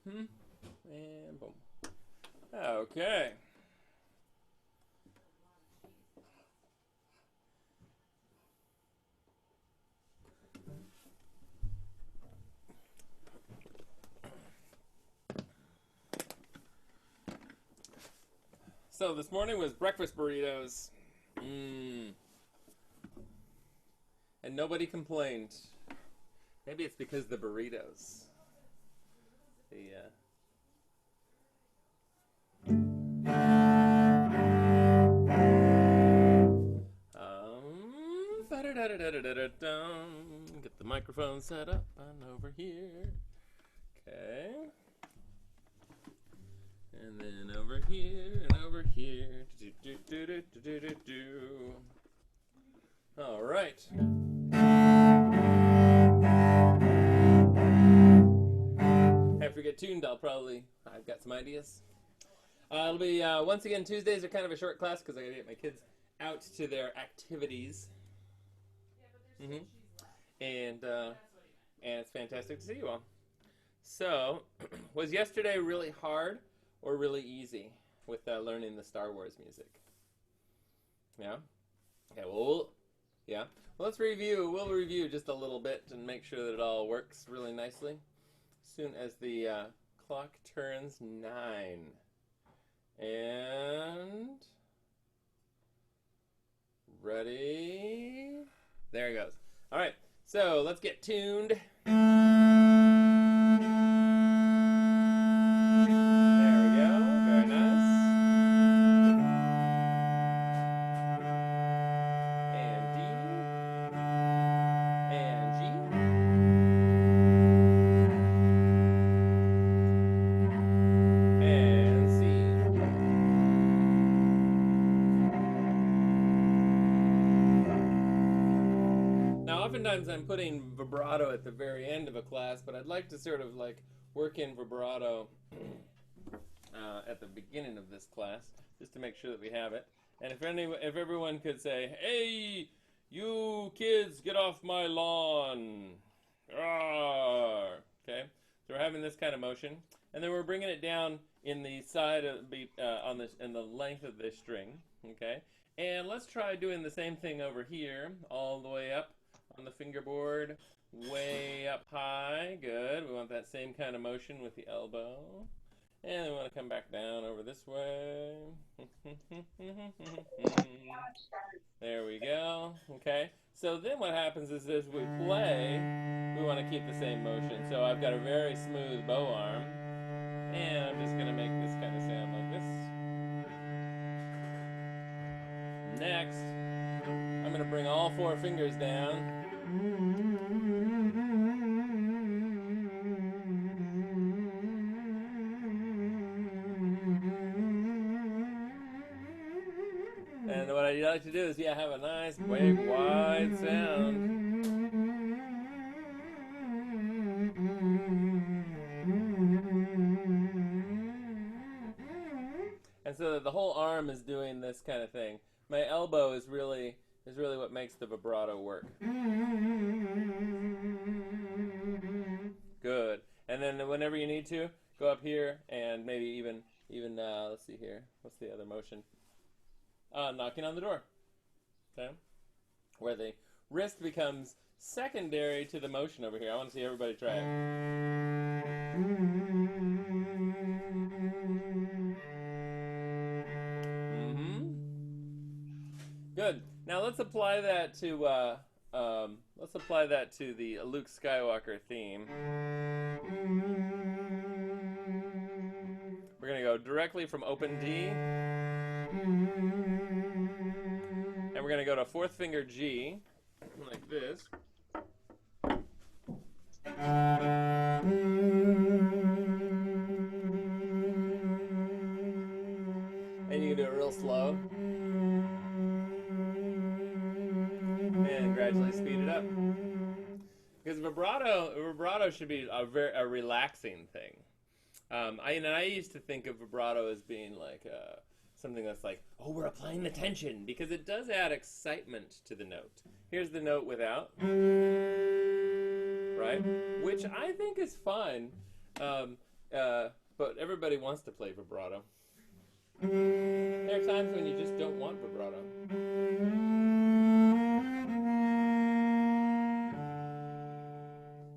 And boom. Okay. So this morning was breakfast burritos. And nobody complained. Maybe it's because the burritos. Get the microphone set up and over here. Okay. And then over here and over here. All right. After we get tuned, I've got some ideas. It'll be, once again, Tuesdays are kind of a short class because I gotta get my kids out to their activities. And it's fantastic to see you all. So, was yesterday really hard or really easy with learning the Star Wars music? Yeah? Okay, well, yeah. Well, let's review. We'll review just a little bit and make sure that it all works really nicely. As soon as the clock turns 9. And ready? There it goes. All right, so let's get tuned. Oftentimes I'm putting vibrato at the very end of a class, but I'd like to sort of like work in vibrato at the beginning of this class, just to make sure that we have it. And if everyone could say, "Hey, you kids, get off my lawn!" Rawr. Okay, so we're having this kind of motion, and then we're bringing it down in the side of in the length of this string. Okay, and let's try doing the same thing over here, all the way up on the fingerboard, way up high. Good. We want that same kind of motion with the elbow. And then we want to come back down over this way. There we go. Okay. So then what happens is as we play, we want to keep the same motion. So I've got a very smooth bow arm. And I'm just going to make this kind of sound like this. Next, I'm going to bring all 4 fingers down. And what I like to do is, have a nice, big, wide sound. And so that the whole arm is doing this kind of thing. My elbow is really what makes the vibrato work. Good. And then whenever you need to, go up here and maybe even let's see here. What's the other motion? Knocking on the door. Okay. Where the wrist becomes secondary to the motion over here. I want to see everybody try it. Good. Now let's apply that to the Luke Skywalker theme. We're gonna go directly from open D, and we're gonna go to 4th finger G, like this. And you can do it real slow. And gradually speed it up. Because vibrato should be a relaxing thing. I used to think of vibrato as being like something that's like, oh, we're applying the tension, because it does add excitement to the note. Here's the note without, right? Which I think is fine. but everybody wants to play vibrato. There are times when you just don't want vibrato.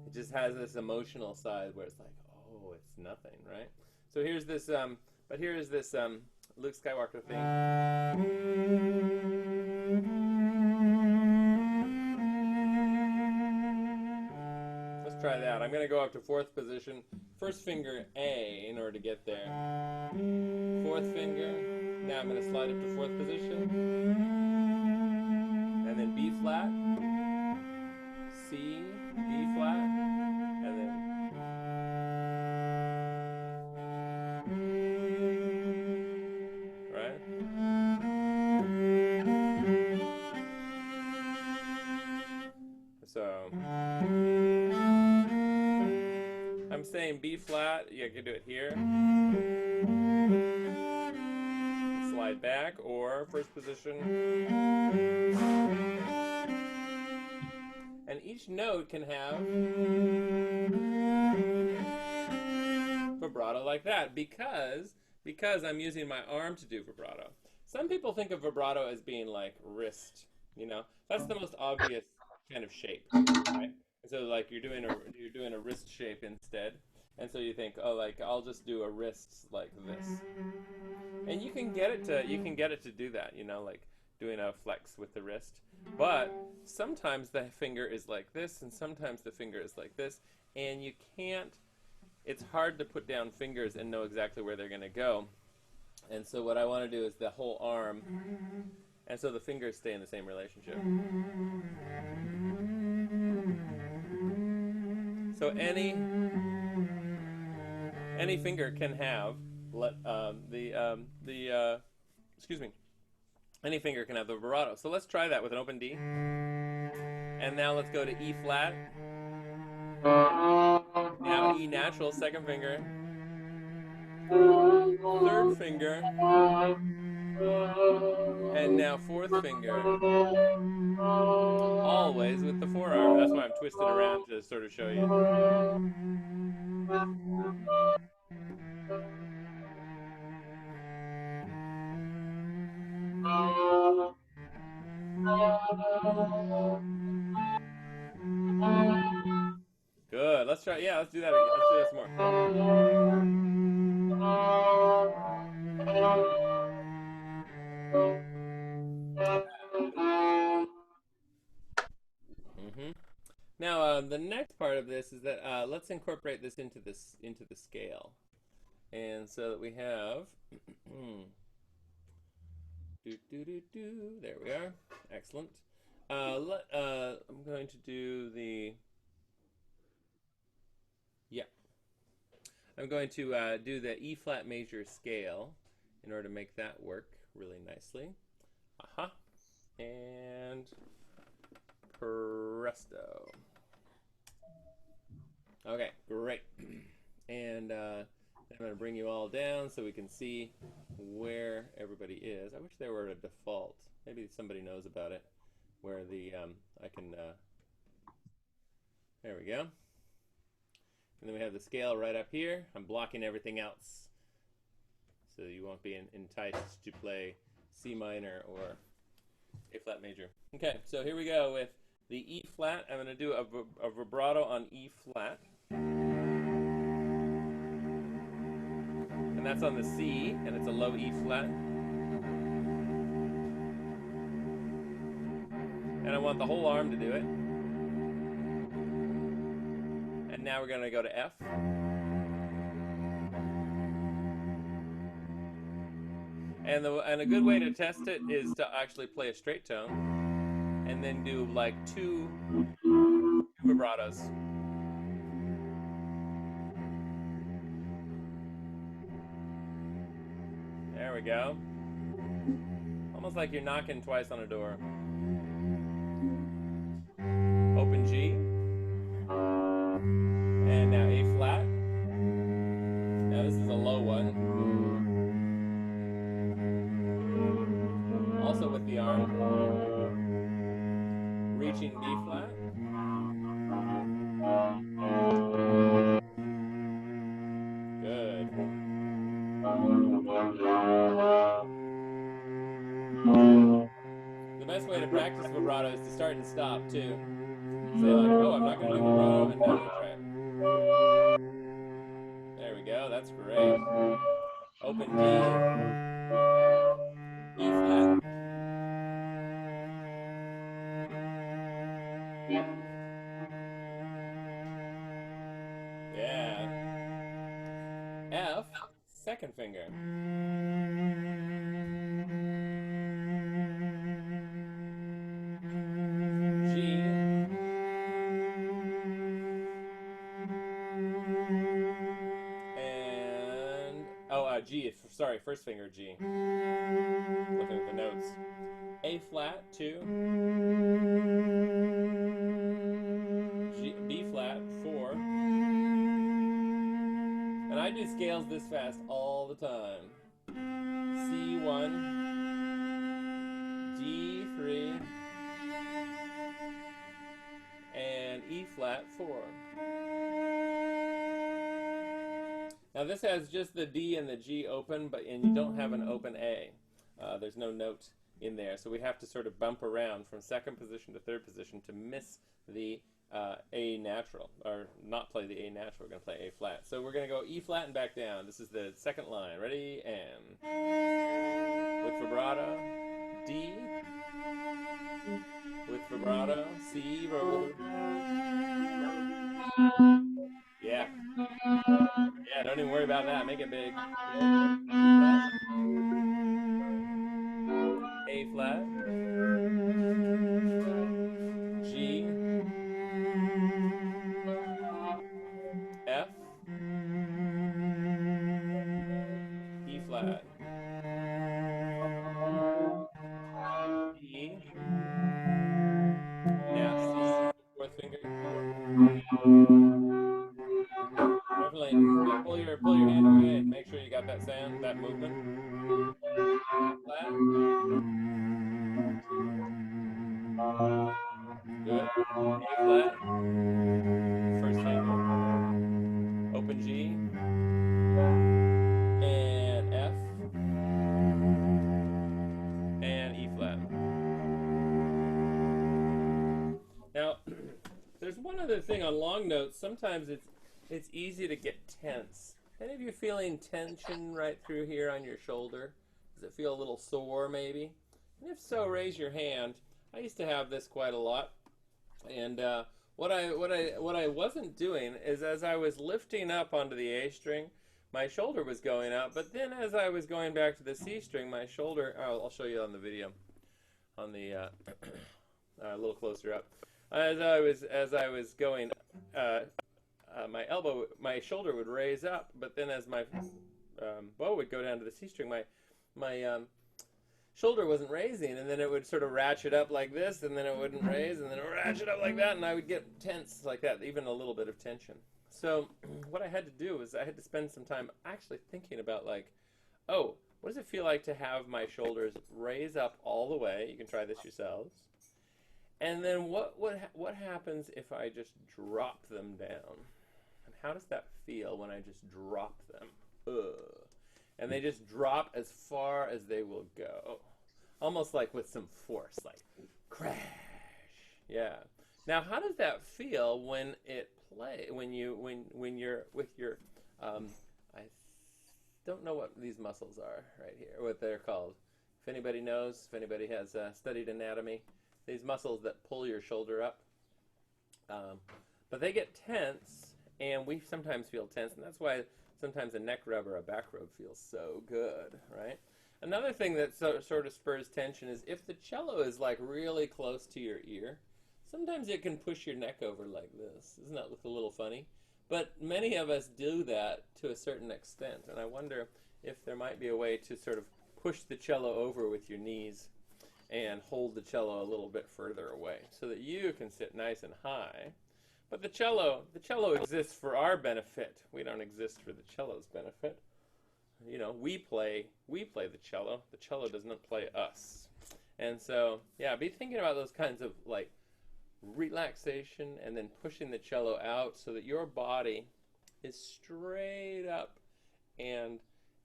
It just has this emotional side where it's like, oh, it's nothing, right? So here's this, but here is this Luke Skywalker thing. Let's try that. I'm going to go up to fourth position. First finger A in order to get there. Fourth finger. Now I'm going to slide up to fourth position. And then B flat. C, B flat. And then right? So I'm saying B flat, you can do it here. Slide back, or first position. And each note can have vibrato like that because I'm using my arm to do vibrato. Some people think of vibrato as being like wrist, you know. That's the most obvious kind of shape, right? So like you're doing a wrist shape instead. And so you think, oh, like I'll just do a wrist like this. And you can get it to do that, you know, like doing a flex with the wrist. But sometimes the finger is like this and sometimes the finger is like this, and you can't, it's hard to put down fingers and know exactly where they're going to go. And so what I want to do is the whole arm, and so the fingers stay in the same relationship. So any finger can have any finger can have the vibrato. So let's try that with an open D. And now let's go to E flat. Now E natural, second finger. Third finger. And now fourth finger. Always with the forearm. That's why I'm twisted around to sort of show you. Good. Let's try. Yeah, let's do that again. Let's do that some more. Now, the next part of this is that let's incorporate this into the scale, and so that we have. There we are. Excellent. I'm going to do the. Yeah. I'm going to do the E flat major scale in order to make that work really nicely. Aha. And presto. Okay, great. And I'm going to bring you all down so we can see where everybody is. I wish there were a default. Maybe somebody knows about it. Where the I can. There we go. And then we have the scale right up here. I'm blocking everything else, so you won't be enticed to play C minor or A flat major. Okay, so here we go with the E flat. I'm going to do a vibrato on E flat. And that's on the C, and it's a low E flat. And I want the whole arm to do it. And now we're going to go to F. And a good way to test it is to actually play a straight tone and then do like two vibratos. There we go. Almost like you're knocking twice on a door. Open G. And now A flat. Now this is a low one. Also with the arm. Reaching B flat. Good. The best way to practice vibrato is to start and stop too. Say like, oh, I'm not going to do vibrato, and now I'm going to try it. There we go, that's great. Open D, E flat. Yeah. F, second finger. G. And, oh, G, sorry, first finger G. Looking at the notes. A flat, 2. G, B flat, 4. And I do scales this fast all the time. C1, D3, and E flat 4. Now this has just the D and the G open, and you don't have an open A. There's no note in there, so we have to sort of bump around from second position to third position to miss the A natural, or not play the A natural. We're going to play A flat. So we're going to go E flat and back down. This is the second line. Ready? And with vibrato, D, with vibrato, C, yeah. Yeah, don't even worry about that. Make it big. A flat, G, F, E flat, E, now C, fourth finger. Definitely pull your hand away and make sure you got that sound, that movement. Flat. Good. A flat. First finger. Open G. And F. And E flat. Now, there's one other thing on long notes. Sometimes it's easy to get tense. Any of you feeling tension right through here on your shoulder? Does it feel a little sore maybe? And if so, raise your hand. I used to have this quite a lot. And what I wasn't doing is, as I was lifting up onto the A string, my shoulder was going up. But then as I was going back to the C string, my shoulder, I'll show you on the video, on the a little closer up. As I was going, my elbow, my shoulder would raise up. But then as my bow would go down to the C string, my shoulder wasn't raising, and then it would sort of ratchet up like this, and then it wouldn't raise, and then it would ratchet up like that, and I would get tense like that, even a little bit of tension. So what I had to do was I had to spend some time actually thinking about, like, oh, what does it feel like to have my shoulders raise up all the way? You can try this yourselves. And then what happens if I just drop them down? And how does that feel when I just drop them? Ugh. And they just drop as far as they will go, almost like with some force, like crash. Yeah. Now, how does that feel when it when you're with your I don't know what these muscles are right here, what they're called. If anybody knows, if anybody has studied anatomy, these muscles that pull your shoulder up, but they get tense, and we sometimes feel tense, and that's why sometimes a neck rub or a back rub feels so good, right? Another thing that sort of spurs tension is if the cello is like really close to your ear, sometimes it can push your neck over like this. Doesn't that look a little funny? But many of us do that to a certain extent, and I wonder if there might be a way to sort of push the cello over with your knees and hold the cello a little bit further away so that you can sit nice and high. But the cello exists for our benefit. We don't exist for the cello's benefit. You know, we play the cello. The cello does not play us. And so, yeah, be thinking about those kinds of, like, relaxation and then pushing the cello out so that your body is straight up and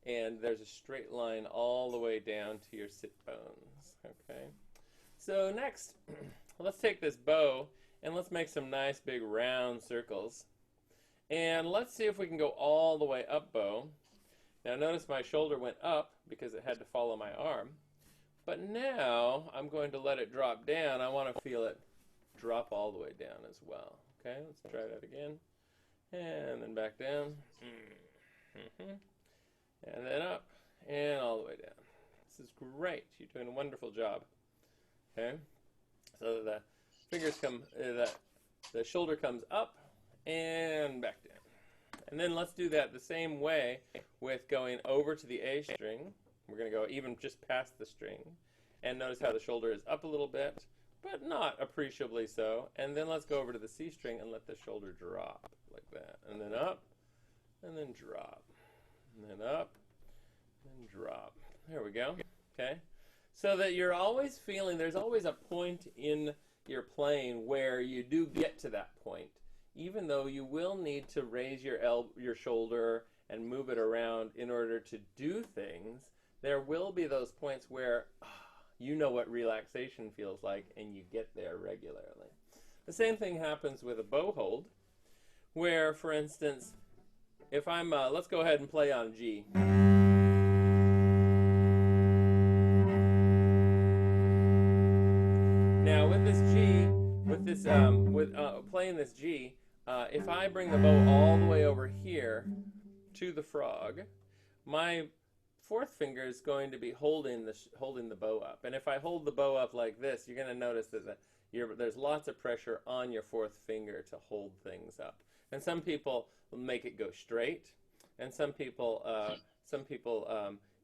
and there's a straight line all the way down to your sit bones. Okay. So next, let's take this bow and let's make some nice big round circles. And let's see if we can go all the way up bow. Now notice my shoulder went up because it had to follow my arm. But now I'm going to let it drop down. I want to feel it drop all the way down as well. Okay, let's try that again. And then back down. And then up and all the way down. This is great. You're doing a wonderful job. Okay, so the fingers come, the shoulder comes up and back down. And then let's do that the same way with going over to the A string. We're going to go even just past the string. And notice how the shoulder is up a little bit, but not appreciably so. And then let's go over to the C string and let the shoulder drop like that. And then up, and then drop. And then up, and drop. There we go. Okay. So that you're always feeling, there's always a point in your playing where you do get to that point. Even though you will need to raise your shoulder and move it around in order to do things, there will be those points where you know what relaxation feels like and you get there regularly. The same thing happens with a bow hold, where, for instance, if I'm, let's go ahead and play on G. Now with this G, playing this G, if I bring the bow all the way over here to the frog, my fourth finger is going to be holding the bow up. And if I hold the bow up like this, you're going to notice that there's lots of pressure on your fourth finger to hold things up. And some people make it go straight, and some people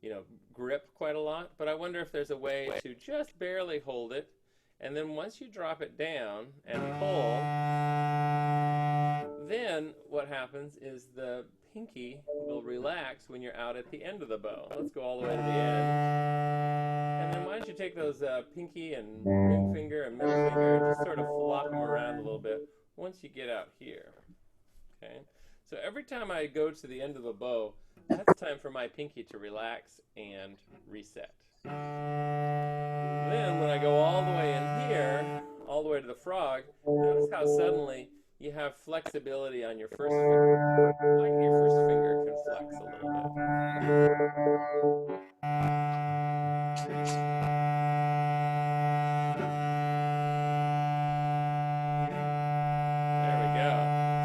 you know, grip quite a lot. But I wonder if there's a way to just barely hold it, and then once you drop it down and pull, then what happens is the pinky will relax when you're out at the end of the bow. Let's go all the way to the end. And then why don't you take those pinky and ring finger and middle finger and just sort of flop them around a little bit once you get out here. Okay? So every time I go to the end of a bow, that's time for my pinky to relax and reset. Then when I go all the way in here, all the way to the frog, notice how suddenly you have flexibility on your first finger. Like your first finger can flex a little bit. There we go.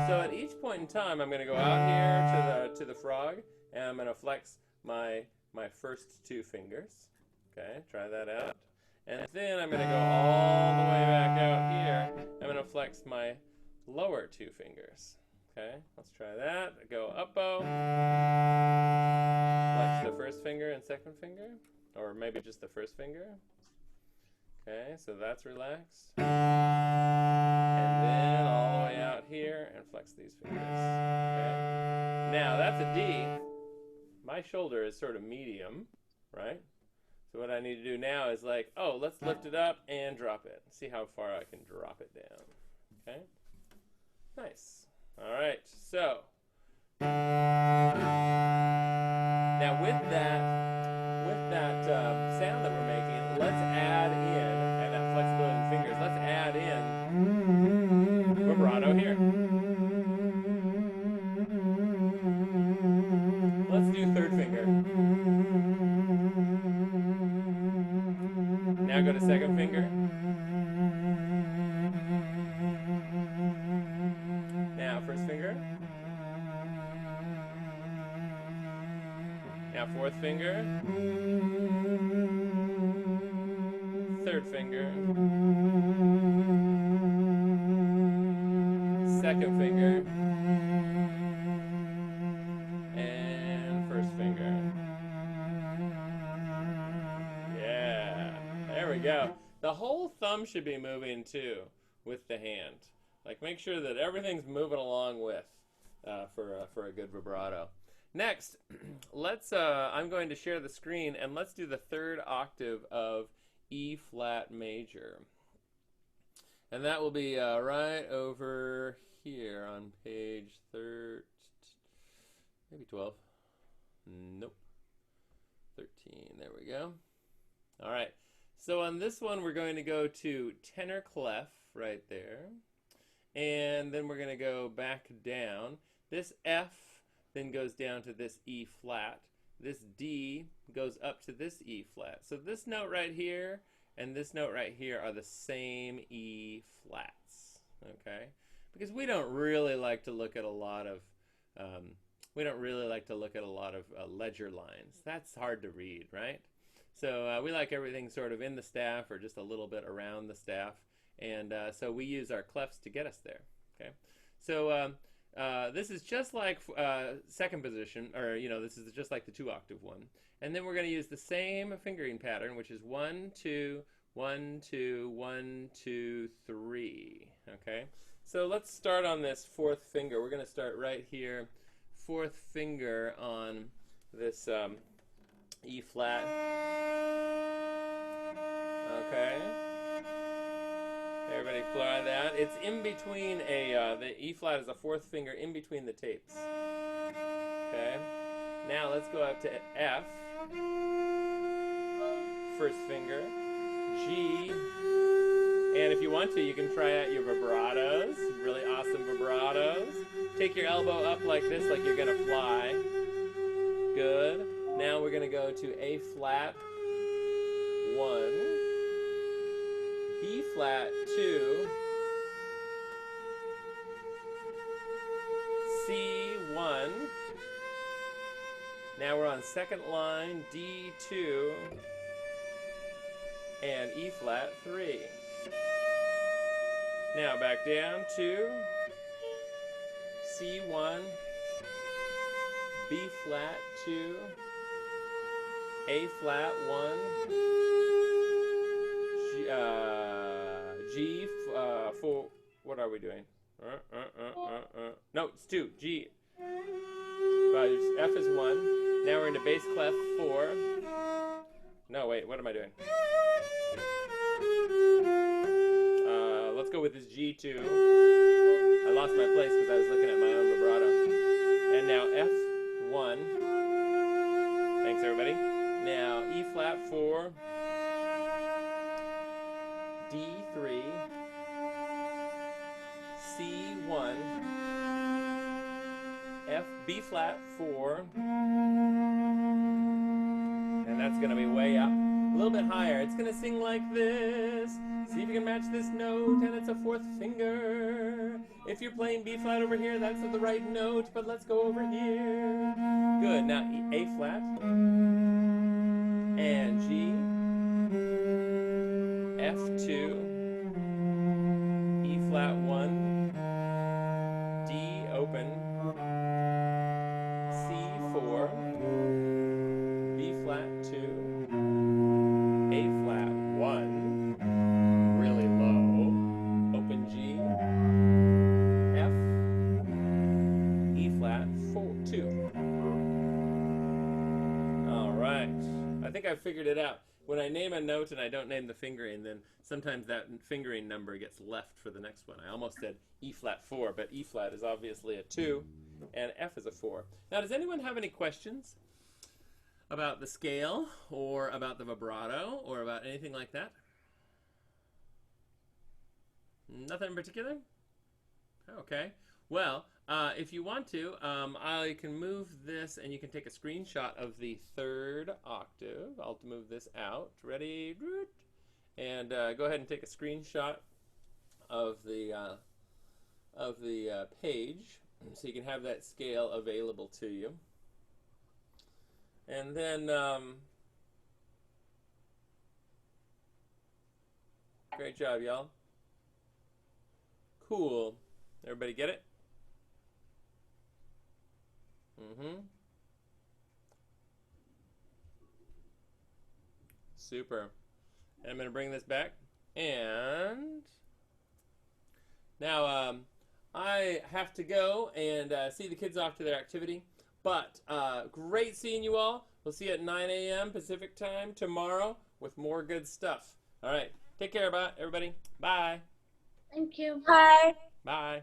So at each point in time, I'm going to go out here to the frog, and I'm going to flex my first two fingers. Okay, try that out. And then I'm going to go all the way back out here. I'm going to flex my lower two fingers. Okay, let's try that. Go up bow. Flex the first finger and second finger. Or maybe just the first finger. Okay, so that's relaxed. And then all the way out here and flex these fingers. Okay. Now that's a D. My shoulder is sort of medium, right? So what I need to do now is like, oh, let's lift it up and drop it. See how far I can drop it down. Okay? Nice. All right. So now with that sound that we're making, let's add in, and that flexibility in the fingers, let's add in vibrato here. Let's do third finger. Now go to second finger. Now first finger. Now fourth finger. Third finger. Second finger. And first finger. Yeah, there we go. The whole thumb should be moving too with the hand. Like make sure that everything's moving along with for a good vibrato. Next, let's. I'm going to share the screen and let's do the third octave of E flat major, and that will be right over here on page maybe 12. Nope. 13. There we go. All right. So on this one, we're going to go to tenor clef right there. And then we're going to go back down. This F then goes down to this E flat. This D goes up to this E flat. So this note right here and this note right here are the same E flats, okay? Because we don't really like to look at a lot of ledger lines. That's hard to read, right? So we like everything sort of in the staff or just a little bit around the staff, and so we use our clefs to get us there. Okay, so this is just like second position, or this is just like the 2-octave one, and then we're going to use the same fingering pattern, which is 1 2 1 2 1 2 3. Okay, so let's start on this 4th finger. We're going to start right here, 4th finger on this E flat. Okay. Everybody fly that. It's in between the E flat is a 4th finger in between the tapes. Okay. Now let's go up to F. 1st finger. G. And if you want to, you can try out your vibratos. Really awesome vibratos. Take your elbow up like this, like you're going to fly. Good. Now we're going to go to A flat 1, B flat 2, C 1. Now we're on 2nd line, D 2, and E flat 3. Now back down to C 1, B flat 2, A flat 1, G 4. What are we doing? No, it's 2. G. F is 1. Now we're into bass clef 4. No, wait. What am I doing? Let's go with this G2. I lost my place because I was looking at my own vibrato. And now F1. Thanks, everybody. Now E flat 4, D3, C1, F, B flat 4, and that's going to be way up. A little bit higher. It's going to sing like this. See if you can match this note, and it's a 4th finger. If you're playing B flat over here, that's the right note, but let's go over here. Good. Now A flat and G, F2, E flat 1, D open, C4, B flat 2, A flat 1, really low, open G, F, E flat 2. All right, I think I've figured it out. When I name a note and I don't name the fingering, then sometimes that fingering number gets left for the next one. I almost said E flat 4, but E flat is obviously a 2, and F is a 4. Now, does anyone have any questions about the scale, or about the vibrato, or about anything like that? Nothing in particular? Okay. Well, if you want to, I can move this, and you can take a screenshot of the 3rd octave. I'll move this out. Ready? And go ahead and take a screenshot of the page, so you can have that scale available to you. And then, great job, y'all. Cool. Everybody get it? Super. And I'm going to bring this back. And now I have to go and see the kids off to their activity. But great seeing you all. We'll see you at 9 a.m. Pacific time tomorrow with more good stuff. All right. Take care, everybody. Bye. Thank you. Bye. Bye.